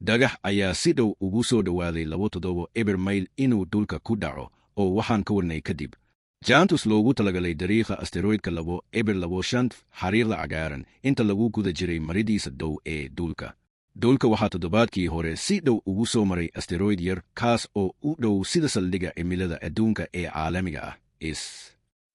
Dhagax ayaa si dhow ugu soo dhowaaday 27 mayl inuu dhulka ku dhaco oo waxaan ka warnay kadib. Jaantus loogu talagalay dariiqa asteroid-ka 2.25 xariiqda cagaaran inta lagu guda jiray mariddiisa dhow ee dhulka. Dhulka waxaa toddobaadkii hore si dhow ugu soo maray asteroid yar kaas oo u dhow sida Saldhigga Cimilada Adduunka ee Caalamiga ah.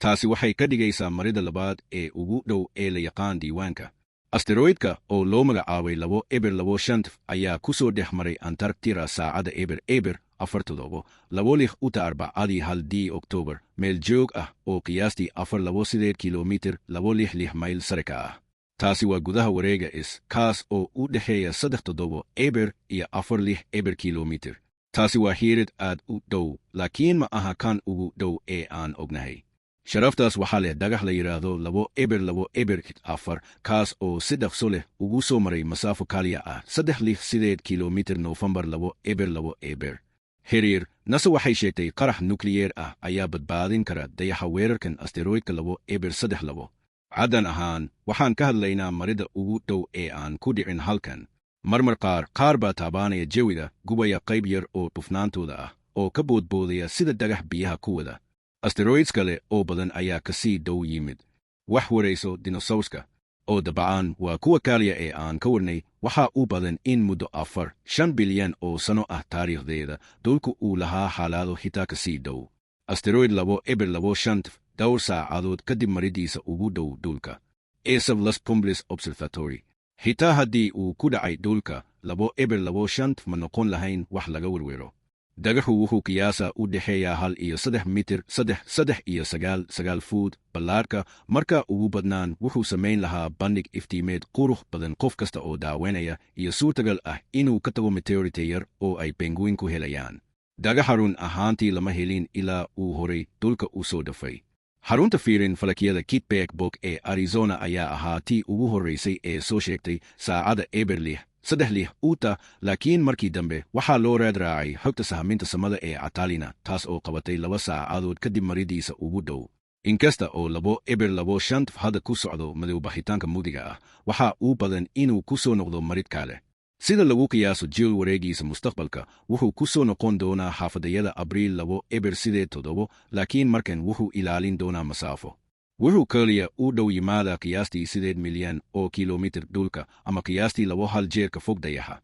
Taasi waxay ka dhigaysaa maridda labaad ee ugu dhow ee la yaqaan diiwaanka. Asteroid-ka oo loo magacaabay 2.25 ayaa ku soo dhex maray Antarctica saacada 4:46 Oktoobar, meel joog ah oo qiyaastii 428 kiiloomitir 266 mayl sare ka ah. Taasi waa gudaha wareega kaas oo u dhexeeya 37 iyo 46 kiiloomitir. Taasi waa hiirid aad u dhow, laakiin ma aha kan ugu dhow ee aan ognahay. Sharaftaas waxaa leh dhagax la yidhaahdo 2.4 kaas oo si dhaqso leh ugu soo maray masaafo kaliya ah 38 kiiloomitir Noofambar 2020. Xiriir NASA waxay sheegtay qarax nukliyeer ah ayaa badbaadin kara dayaxa weerarkan asteroid-ka 2.32. Caddan ahaan, waxaan ka hadlaynaa maridda ugu dhow ee aan ku dhicin halkan. Marmar qaar baa taabaanaya jawiga, gubaya qayb yar oo tufnaantooda ah, oo ka boodboodaya sida dhagax biyaha ku wada. Asteroids kale oo badan ayaa ka sii dhow yimid. Wax warayso dinosaurska oo dabcan waa kuwa kaliya ee aan ka warnay, waxaa u badan in muddo 4-5 bilyan oo sano ah taariikhdeeda dhulku uu lahaa xaalado xitaa ka sii dhow. Asteroid 2.25 dhowr saacadood kadib mariddiisa ugu dhow dhulka. Las Cumbres Observatory. Xitaa haddii uu ku dhacay dhulka 2.25 ma noqon lahayn wax laga werwero. Dhagaxu wuxuu qiyaasaa u dhexeeyaa 1 iyo 3 mitir 3.9 fuud ballaadhka, marka ugu badnaan wuxuu samayn lahaa bandhig iftiimeed qurux badan qof kasta oo daawanaya, iyo suurtagal ah inuu ka tago meteorite yar oo ay penguinku helayaan. Dhagaxa run ahaantii lama helin ilaa uu horay dhulka u soo dhafay. Xarunta fiirin falakyada Kitbeek ee Arizona ayaa ahaa tii ugu horraysay ee soo sheegtay saacada 3:3, laakiin markii dambe waxaa loo raad raacay xogta sahminta samada ee Catalina, taas oo qabatay 2 saacadood kadib mariddiisa ugu dhow. Inkasta oo 2.25 hadda ku socdo madowbixitaanka mugdiga ah, waxaa u badan inuu ku soo noqdo marid kale. Sida lagu qiyaaso jil wareegiisa mustaqbalka, wuxuu ku soo noqon doonaa xaafadayada Abriil 2.7, laakiin markan wuxuu ilaalin doonaa masaafo. Wuxuu kaliya u dhow yimaada qiyaastii 8 milyan oo kiiloomitir dhulka, ama qiyaastii 2 jeer ka fog dayaxa.